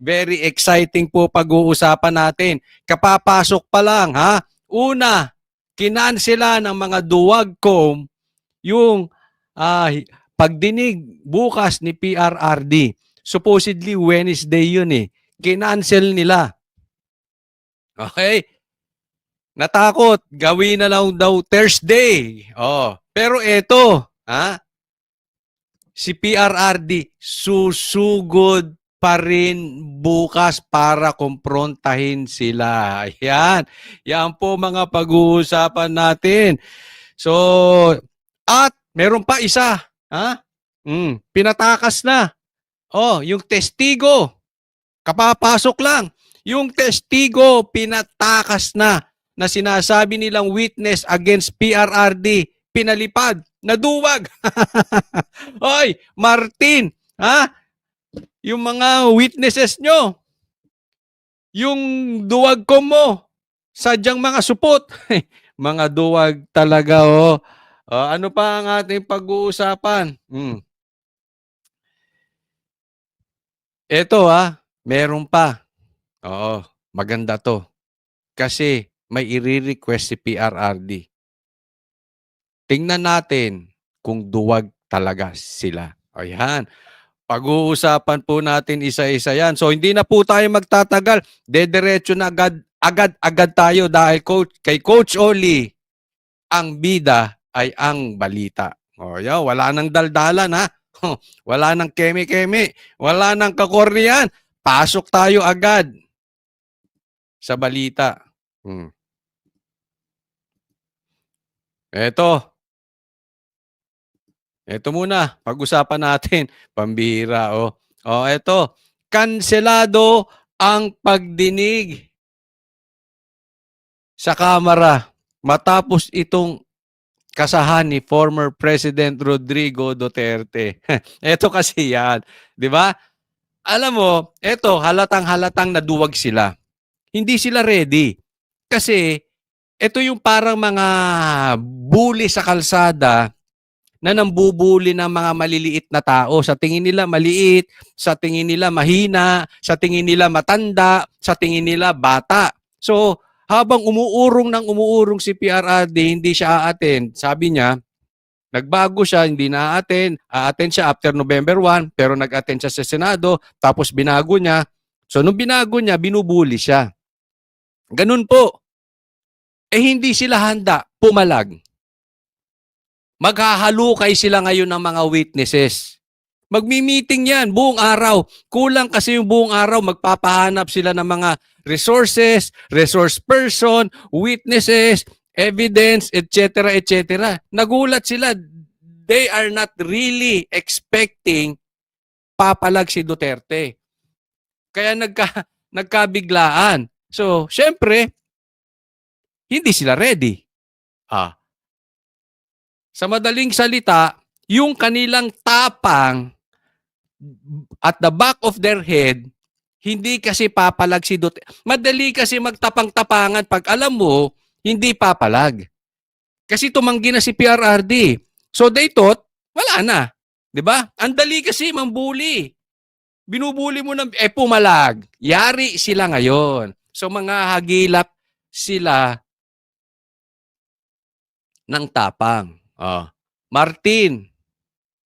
Very exciting po pag-uusapan natin. Kapapasok pa lang, ha? Una, kinansela ng mga duwagcom yung pagdinig bukas ni PRRD. Supposedly Wednesday yun eh. Kinancel nila. Okay? Natakot. Gawin na lang daw Thursday. Oh. Pero eto, si PRRD susugod pa rin bukas para kumprontahin sila. Yan. Yan po mga pag-uusapan natin. So, at meron pa isa. Pinatakas na. Oh, yung testigo. Kapapasok lang. Yung testigo, pinatakas na sinasabi nilang witness against PRRD. Pinalipad. Naduwag. Hoy, Martin, yung mga witnesses nyo, yung duwag ko mo, sadyang mga supot. Mga duwag talaga, oh. Ano pa ang ating pag-uusapan? Ito, meron pa. Oo, maganda to. Kasi may i-request si PRRD. Tingnan natin kung duwag talaga sila. Ayan. Pag-uusapan po natin isa-isa yan. So hindi na po tayo magtatagal. Dediretso na agad tayo dahil kay Coach Oli, ang bida ay ang balita. Yan, wala nang daldalan ha. Wala nang keme-keme. Wala nang kakorniyan. Pasok tayo agad sa balita. Ito muna, pag-usapan natin. Pambira, ito. Kanselado ang pagdinig sa Kamara matapos itong kasahan ni former President Rodrigo Duterte. Ito kasi yan. Di ba? Alam mo, ito, halatang-halatang naduwag sila. Hindi sila ready. Kasi, ito yung parang mga bully sa kalsada na nambubuli ng mga maliliit na tao. Sa tingin nila maliit, sa tingin nila mahina, sa tingin nila matanda, sa tingin nila bata. So, habang umuurong si PRRD, hindi siya a-attend. Sabi niya, nagbago siya, hindi na a-attend. A-attend siya after November 1, pero nag-attend siya sa Senado, tapos binago niya. So, nung binago niya, binubuli siya. Ganun po. Hindi sila handa, pumalag. Maghahalukay sila ngayon ng mga witnesses. Magmi-meeting yan buong araw. Kulang kasi yung buong araw, magpapahanap sila ng mga resources, resource person, witnesses, evidence, etc. etc. Nagulat sila. They are not really expecting papalag si Duterte. Kaya nagkabiglaan. So, syempre, hindi sila ready. Sa madaling salita, yung kanilang tapang at the back of their head, hindi kasi papalag si Duterte. Madali kasi magtapang-tapangan pag alam mo, hindi papalag. Kasi tumanggi na si PRRD. So they thought, wala na. 'Di ba? Ang dali kasi mambuli. Binubuli mo na, pumalag. Yari sila ngayon. So mga hagilap sila ng tapang. Martin,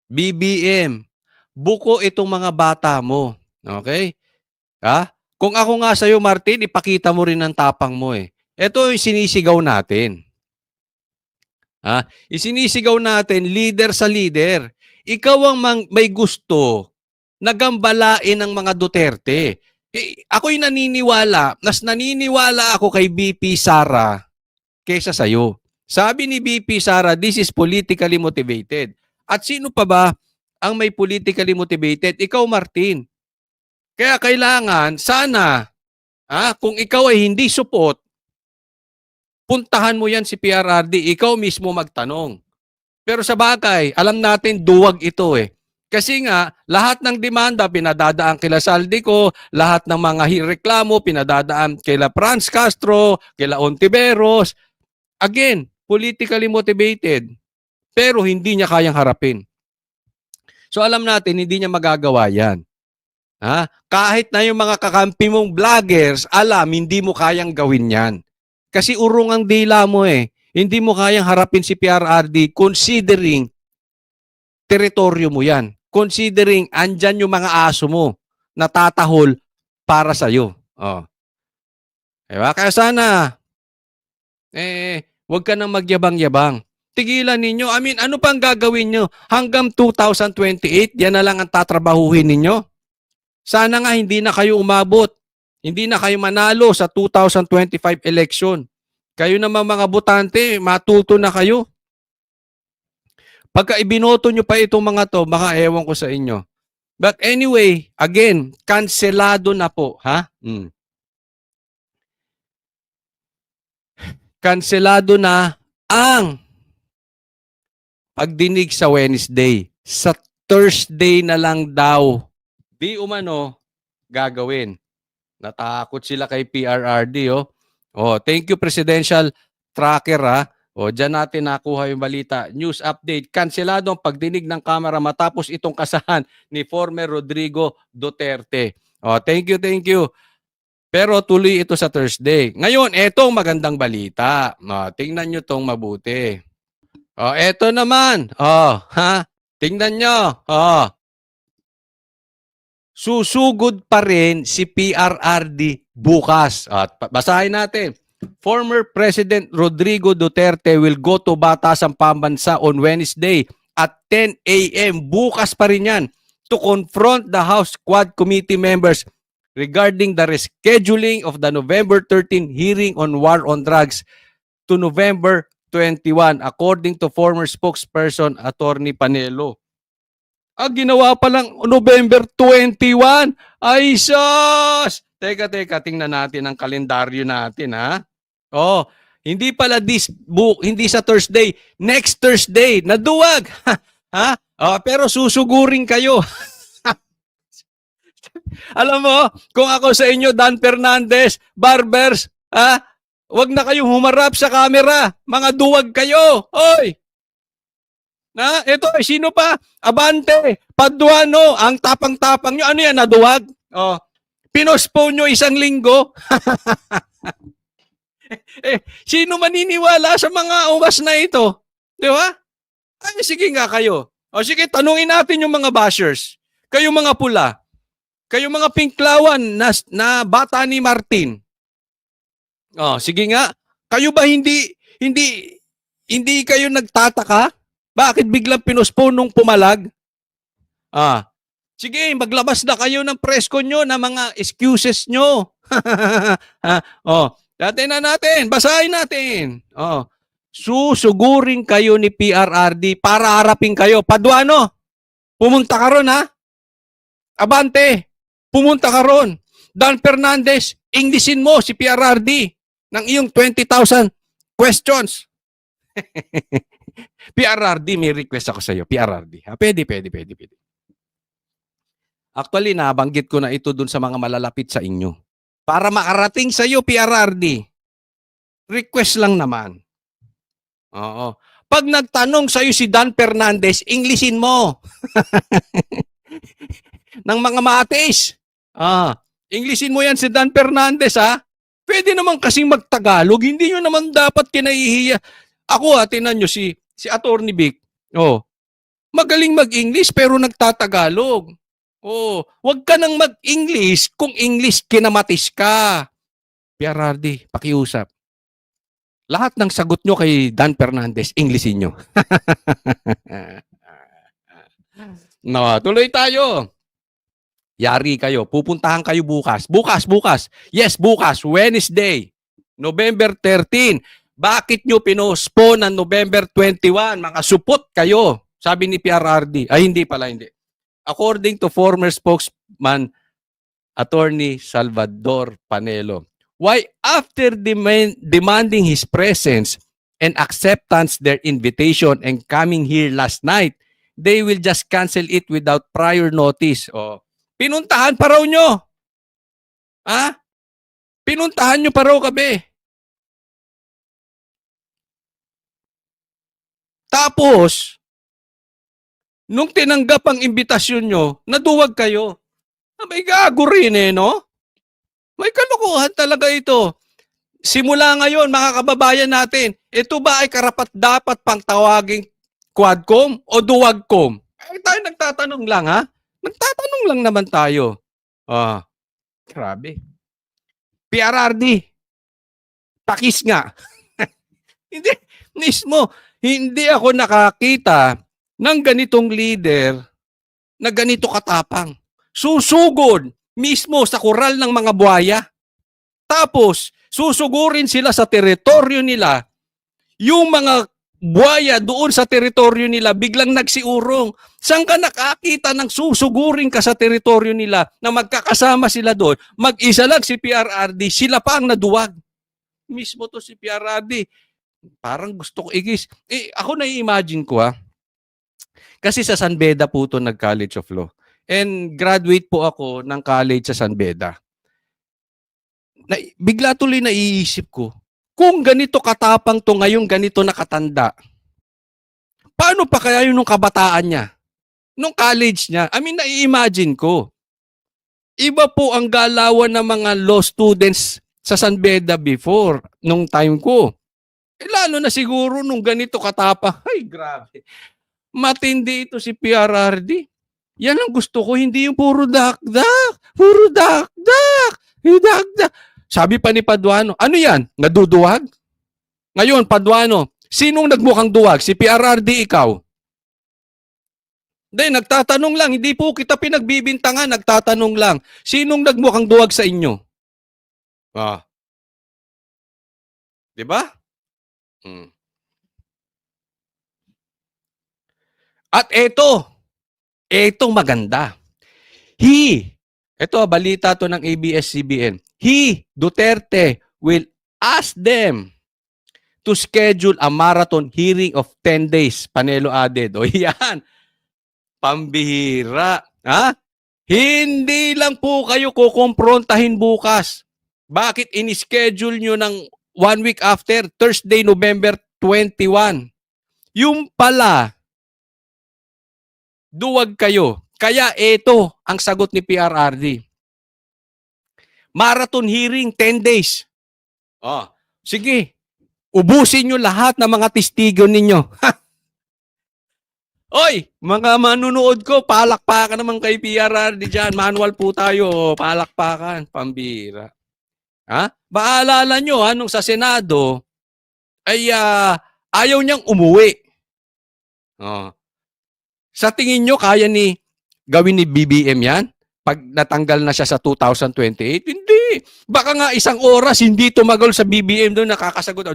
BBM, buko itong mga bata mo. Okay? Kung ako nga sa'yo, Martin, ipakita mo rin ang tapang mo eh. Ito yung sinisigaw natin. Isinisigaw natin, leader sa leader. Ikaw ang may gusto na gambalain ng mga Duterte. Ako'y naniniwala, naniniwala ako kay BP Sara kaysa sa'yo. Sabi ni BP Sara, this is politically motivated. At sino pa ba ang may politically motivated? Ikaw, Martin. Kaya kailangan, sana, kung ikaw ay hindi support, puntahan mo yan si PRRD, ikaw mismo magtanong. Pero sa bagay, alam natin duwag ito eh. Kasi nga, lahat ng demanda pinadadaan kila Saldico, lahat ng mga reklamo pinadadaan kila Franz Castro, kila Ontiveros. Again, politically motivated. Pero hindi niya kayang harapin. So alam natin, hindi niya magagawa yan. Kahit na yung mga kakampi mong vloggers, alam, hindi mo kayang gawin yan. Kasi urong ang dila mo eh. Hindi mo kayang harapin si PRRD considering teritoryo mo yan. Considering andyan yung mga aso mo na tatahol para sa'yo. Oh. Diba? Kaya sana, wag ka nang magyabang-yabang. Tigilan ninyo. I mean, ano pang gagawin nyo? Hanggang 2028, yan na lang ang tatrabahuhin ninyo. Sana nga hindi na kayo umabot. Hindi na kayo manalo sa 2025 election. Kayo naman mga botante, matuto na kayo. Pagka ibinoto nyo pa itong mga to, baka ewan ko sa inyo. But anyway, again, kanselado na po. Kanselado na ang pagdinig sa Wednesday. Sa Thursday na lang daw. Di umano gagawin. Natakot sila kay PRRD, oh. Oh, thank you Presidential Tracker, ha. Oh, diyan natin nakuha yung balita. News update. Kanselado ang pagdinig ng Kamara matapos itong kasahan ni former Rodrigo Duterte. Oh, thank you, thank you. Pero tuloy ito sa Thursday. Ngayon, etong magandang balita. Oh, tingnan nyo tong mabuti. Oh, eto naman. Oh, tingnan nyo. Oh, susugod pa rin si PRRD bukas. At basahin natin. Former President Rodrigo Duterte will go to Batasan Pambansa on Wednesday at 10 a.m. Bukas pa rin yan to confront the House Quad Committee members regarding the rescheduling of the November 13 hearing on war on drugs to November 21 according to former spokesperson Attorney Panelo. Ginawa pa lang November 21. Ay, sus! Teka, tingnan natin ang kalendaryo natin, ha? Oh, hindi pala hindi sa Thursday, next Thursday, naduwag. Ha? Oh, pero susugurin kayo. Alam mo, kung ako sa inyo, Dan Fernandez, barbers, wag na kayong humarap sa camera. Mga duwag kayo. Oy! Ito, sino pa? Abante, Paduano, ang tapang-tapang nyo. Ano yan, naduwag? Oh, pinospone nyo 1 linggo. Sino maniniwala sa mga uwas na ito? Di ba? Ay, sige nga kayo. O sige, tanungin natin yung mga bashers. Kayo mga pula. Kayo mga pinklawan na bata ni Martin. Oh, sige nga. Kayo ba hindi kayo nagtataka? Bakit biglang pinospone nung pumalag? Sige, maglabas na kayo ng presko nyo na mga excuses nyo. Dati na natin, basahin natin. Susugurin kayo ni PRRD para harapin kayo. Paduano, pumunta ka ron, ha? Abante, pumunta ka ron. Dan Fernandez, Englishin mo si PRRD ng iyong 20,000 questions. PRRD, may request ako sa iyo. PRRD. Pwede. Actually, nabanggit ko na ito dun sa mga malalapit sa inyo. Para makarating sa iyo, PRRD, request lang naman. Oo. Pag nagtanong sa iyo si Dan Fernandez, Englishin mo. Ng mga matis. Englishin mo yan si Dan Fernandez, ha? Pwede naman kasing magtagalog. Hindi nyo naman dapat kinahihiya. Ako, tinan nyo si Attorney Vic. Magaling mag-English pero nagtatagalog. Wag ka nang mag-English kung English kinamatis ka. PRRD, pakiusap. Lahat ng sagot nyo kay Dan Fernandez, Englishin nyo. Tuloy tayo. Yari kayo. Pupuntahan kayo bukas. Bukas. Yes, bukas. Wednesday, November 13. Bakit nyo pinospone ng November 21? Mga supot kayo. Sabi ni PRRD. Hindi pala. According to former spokesman, Attorney Salvador Panelo. Why after demanding his presence and acceptance their invitation and coming here last night, they will just cancel it without prior notice. Pinuntahan pa raw nyo. Pinuntahan nyo pa raw kami. Tapos, nung tinanggap ang imbitasyon nyo, naduwag kayo. Abay gago rin eh, no? May kalokohan talaga ito. Simula ngayon, mga kababayan natin, ito ba ay karapat-dapat pang tawaging Quadcom o Duwagcom? Ay, tayo nagtatanong lang, ha? Nagtatanong lang naman tayo. Ah, grabe. PRRD, pakis nga. Hindi, mismo, hindi ako nakakita ng ganitong leader na ganito katapang. Susugod mismo sa kural ng mga buhaya. Tapos, susugurin sila sa teritoryo nila. Yung mga buhaya doon sa teritoryo nila biglang nagsiurong. Saan ka nakakita ng susugurin ka sa teritoryo nila na magkakasama sila doon? Mag-isa lang si PRRD, sila pa ang naduwag. Mismo to si PRRD. Parang gusto ko igis. Ako na-imagine ko kasi sa San Beda po to nag-College of Law. And graduate po ako ng college sa San Beda. Bigla tuloy naiisip ko, kung ganito katapang to ngayon, ganito nakatanda, paano pa kaya yun nung kabataan niya? Nung college niya? I mean, nai-imagine ko. Iba po ang galawan ng mga law students sa San Beda before, nung time ko. Lalo na siguro nung ganito katapang. Ay, grabe. Matindi ito si PRRD. Yan ang gusto ko, hindi yung puro dakdak. Puro dakdak. Dakdak. Sabi pa ni Paduano, ano yan? Naduduwag? Ngayon, Paduano, sinong nagmukhang duwag? Si PRRD, ikaw? Hindi, nagtatanong lang. Hindi po kita pinagbibintangan, nagtatanong lang. Sinong nagmukhang duwag sa inyo? Di ba? At etong maganda. Ito balita to ng ABS-CBN. Duterte, will ask them to schedule a marathon hearing of 10 days. Panelo added. O yan. Pambihira. Ha? Hindi lang po kayo kukomprontahin bukas. Bakit in-schedule nyo ng 1 week after, Thursday, November 21? Yung pala, duwag kayo. Kaya ito ang sagot ni PRRD. Marathon hearing, 10 days. Sige, ubusin nyo lahat ng mga testigo ninyo. Oy, mga manunood ko, palakpakan naman kay PRRD dyan. Manual po tayo, palakpakan, pambira. Maalala nyo, nung sa Senado, ay ayaw niyang umuwi. Sa tingin nyo, kaya gawin ni BBM yan? Pag natanggal na siya sa 2028? Hindi. Baka nga isang oras, hindi tumagal sa BBM doon, nakakasagot.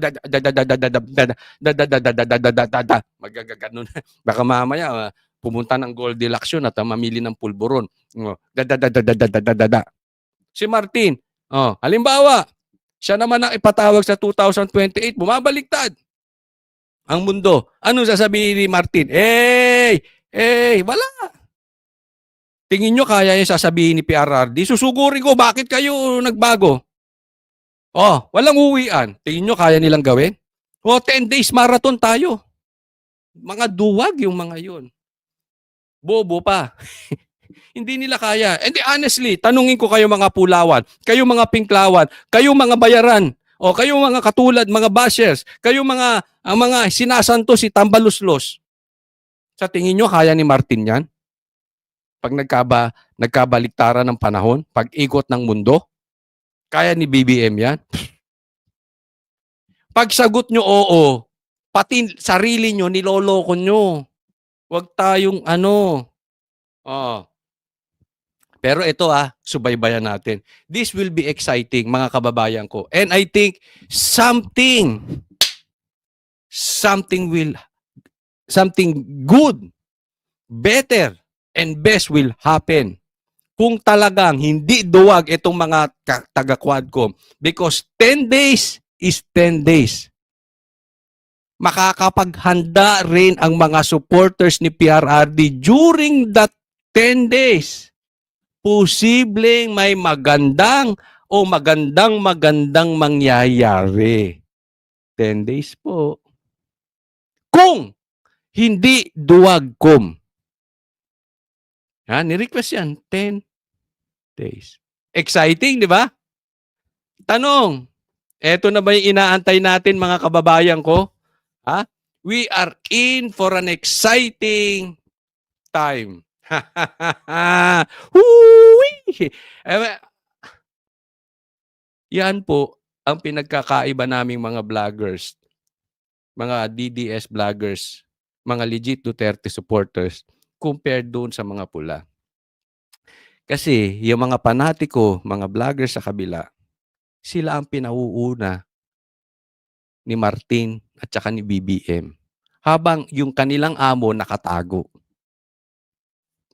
Magagaganon. Baka mamaya, pumunta ng Goldilocks yun at mamili ng pulburon. Si Martin, halimbawa, siya naman ang ipatawag sa 2028, bumabaliktad ang mundo. Anong sasabihin ni Martin? Wala. Tingin nyo kaya yung sasabihin ni PRRD? Susugurin ko, bakit kayo nagbago? Walang uwian. Tingin nyo kaya nilang gawin? 10 days marathon tayo. Mga duwag yung mga yun. Bobo pa. Hindi nila kaya. And honestly, tanungin ko kayo mga pulawan, kayo mga pinklawan, kayo mga bayaran, kayo mga katulad, mga bashers, kayo mga sinasanto si Tambaluslos. Sa tingin nyo, kaya ni Martin yan? Pag nagkabaliktaran ng panahon, pag ikot ng mundo, kaya ni BBM yan? Pag sagot nyo oo, pati sarili nyo, niloloko nyo. Huwag tayong Pero ito subaybayan natin. This will be exciting, mga kababayan ko. And I think something good, better, and best will happen kung talagang hindi duwag itong mga taga-Quadcom. Because 10 days is 10 days. Makakapaghanda rin ang mga supporters ni PRRD during that 10 days. Posibleng may magandang mangyayari. 10 days po. Kung hindi duwagcom. Ni-request yan, 10 days. Exciting, di ba? Tanong, eto na ba yung inaantay natin mga kababayan ko? Ha? We are in for an exciting time. Huwi! Yan po ang pinagkakaiba naming mga vloggers, mga DDS vloggers, mga legit Duterte supporters compared doon sa mga pula. Kasi yung mga panatiko, mga vloggers sa kabila, sila ang pinauuna ni Martin at saka ni BBM. Habang yung kanilang amo nakatago.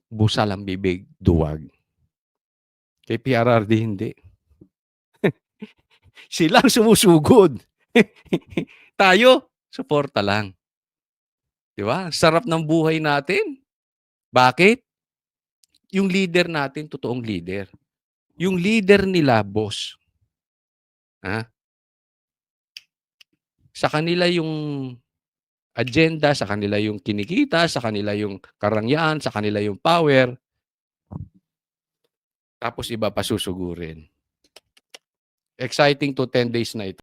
Busal ang bibig, duwag. Kay PRRD hindi. Sila ang sumusugod. Tayo, suporta lang. Di ba? Sarap ng buhay natin. Bakit? Yung leader natin, totoong leader. Yung leader nila, boss. Ha? Sa kanila yung agenda, sa kanila yung kinikita, sa kanila yung karangyaan, sa kanila yung power. Tapos iba pa susugurin. Exciting to 10 days na ito.